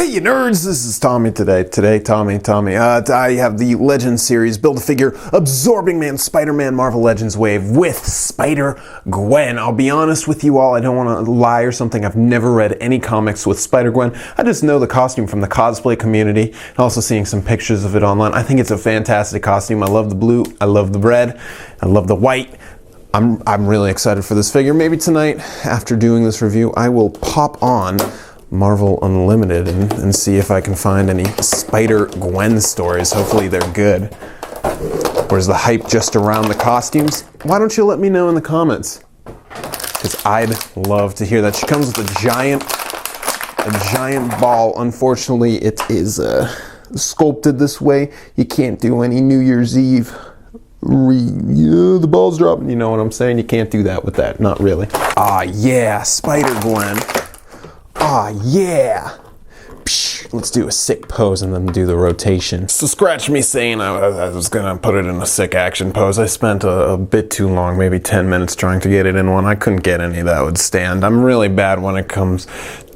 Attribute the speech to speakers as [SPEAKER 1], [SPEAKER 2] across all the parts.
[SPEAKER 1] Hey you nerds, this is Tommy today. I have the Legends series, Build-A-Figure, Absorbing Man, Spider-Man, Marvel Legends Wave with Spider-Gwen. I'll be honest with you all, I don't want to lie or something. I've never read any comics with Spider-Gwen. I just know the costume from the cosplay community, and also seeing some pictures of it online. I think it's a fantastic costume. I love the blue, I love the red, I love the white. I'm really excited for this figure. Maybe tonight, after doing this review, I will pop on Marvel Unlimited and see if I can find any Spider-Gwen stories. Hopefully they're good. Or is the hype just around the costumes? Why don't you let me know in the comments? Because I'd love to hear that. She comes with a giant ball. Unfortunately, it is sculpted this way. You can't do any New Year's Eve. The ball's dropping. You know what I'm saying? You can't do that with that. Not really. Ah, yeah, Spider-Gwen. Ah, yeah! Psh, let's do a sick pose and then do the rotation. So scratch me saying I was gonna put it in a sick action pose. I spent a bit too long, maybe 10 minutes trying to get it in one. I couldn't get any that would stand. I'm really bad when it comes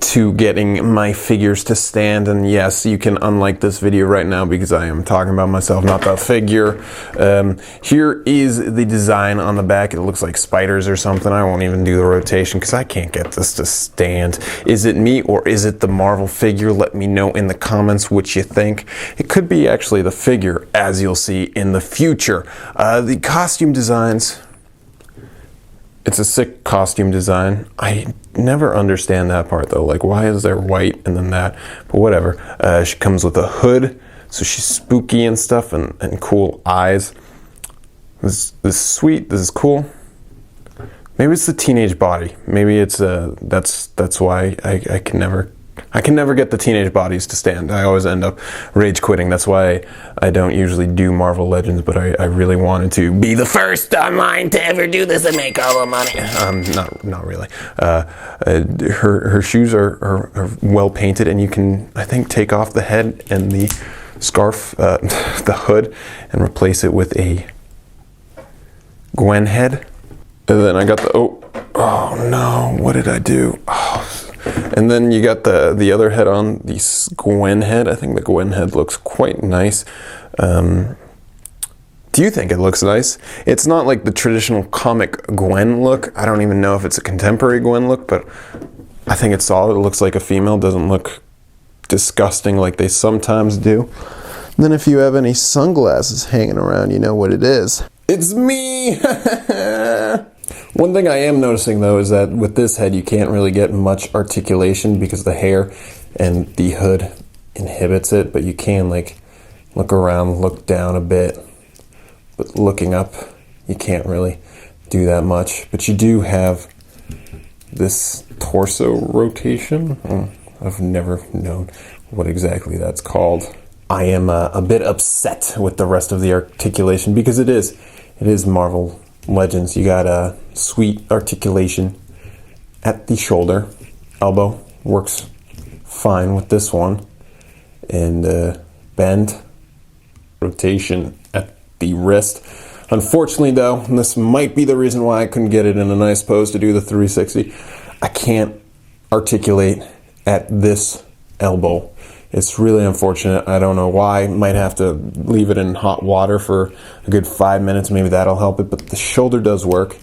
[SPEAKER 1] to getting my figures to stand, and yes, you can unlike this video right now because I am talking about myself, not the figure. Here is the design on the back. It looks like spiders or something. I won't even do the rotation because I can't get this to stand. Is it me or is it the Marvel figure? Let me know in the comments what you think. It could be actually the figure, as you'll see in the future. The costume designs, it's a sick costume design. I never understand that part though. Like, why is there white and then that? But whatever. She comes with a hood, so she's spooky and stuff, and cool eyes. This is sweet. This is cool. Maybe it's the teenage body. Maybe it's that's why I can never get the teenage bodies to stand. I always end up rage quitting. That's why I don't usually do Marvel Legends, but I really wanted to be the first online to ever do this and make all the money. Not really. Her shoes are well painted, and you can, I think, take off the head and the scarf, the hood, and replace it with a Gwen head. And then I got the, oh no, what did I do? Oh. And then you got the other head on, the Gwen head. I think the Gwen head looks quite nice. Do you think it looks nice? It's not like the traditional comic Gwen look. I don't even know if it's a contemporary Gwen look, but I think it's solid. It looks like a female. Doesn't look disgusting like they sometimes do. And then if you have any sunglasses hanging around, you know what it is. It's me! One thing I am noticing though is that with this head you can't really get much articulation because the hair and the hood inhibits it, but you can like look around, look down a bit, but looking up you can't really do that much. But you do have this torso rotation. I've never known what exactly that's called. I am a bit upset with the rest of the articulation because it is Marvel Legends. You got a sweet articulation at the shoulder. Elbow works fine with this one. And bend, rotation at the wrist. Unfortunately though, and this might be the reason why I couldn't get it in a nice pose to do the 360, I can't articulate at this elbow. It's really unfortunate. I don't know why. Might have to leave it in hot water for a good 5 minutes. Maybe that'll help it. But the shoulder does work,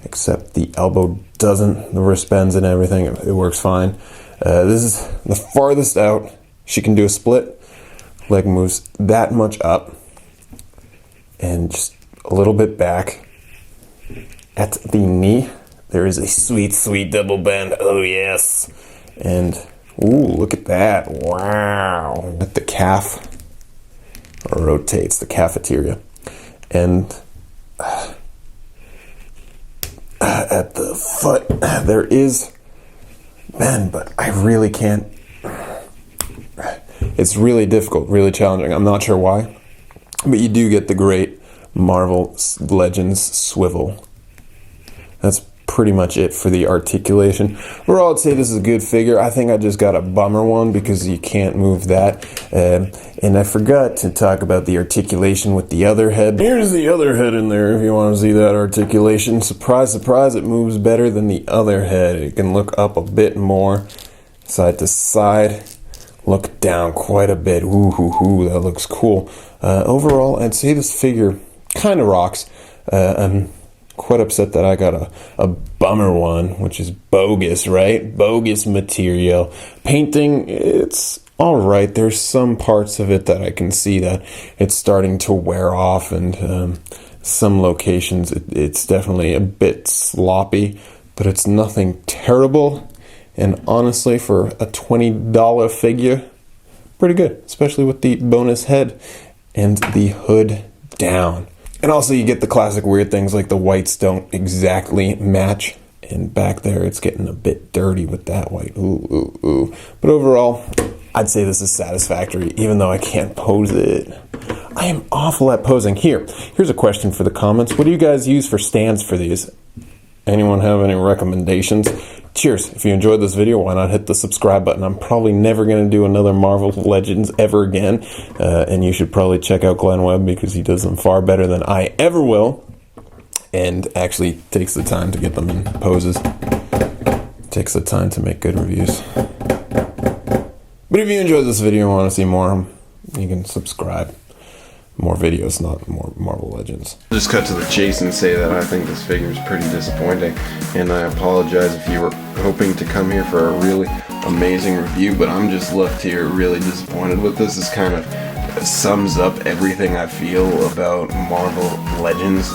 [SPEAKER 1] except the elbow doesn't. The wrist bends and everything. It works fine. This is the farthest out. She can do a split. Leg moves that much up. And just a little bit back. At the knee, there is a sweet, sweet double bend. Oh, yes. And ooh, look at that. Wow. At the calf rotates, the cafeteria. And at the foot, there is bend, but I really can't. It's really difficult, really challenging. I'm not sure why, but you do get the great Marvel Legends swivel. That's pretty much it for the articulation. Overall, I'd say this is a good figure. I think I just got a bummer one because you can't move that. And I forgot to talk about the articulation with the other head. Here's the other head in there if you want to see that articulation. Surprise, surprise, it moves better than the other head. It can look up a bit more, side to side. look down quite a bit. Ooh, that looks cool. Overall, I'd say this figure kind of rocks. I'm quite upset that I got a bummer one, which is bogus, right? Bogus material. Painting, it's alright. There's some parts of it that I can see that it's starting to wear off, and some locations it's definitely a bit sloppy, but it's nothing terrible. And honestly, for a $20 figure, pretty good, especially with the bonus head and the hood down. And also you get the classic weird things like the whites don't exactly match. And back there it's getting a bit dirty with that white. Ooh. But overall, I'd say this is satisfactory, even though I can't pose it. I am awful at posing. Here's a question for the comments. What do you guys use for stands for these? Anyone have any recommendations? Cheers. If you enjoyed this video, why not hit the subscribe button? I'm probably never going to do another Marvel Legends ever again. And you should probably check out Glenn Webb because he does them far better than I ever will. And actually takes the time to get them in poses. Takes the time to make good reviews. But if you enjoyed this video and want to see more, you can subscribe. More videos, not more Marvel Legends. Just cut to the chase and say that I think this figure is pretty disappointing, and I apologize if you were hoping to come here for a really amazing review, but I'm just left here really disappointed with this. This kind of sums up everything I feel about Marvel Legends.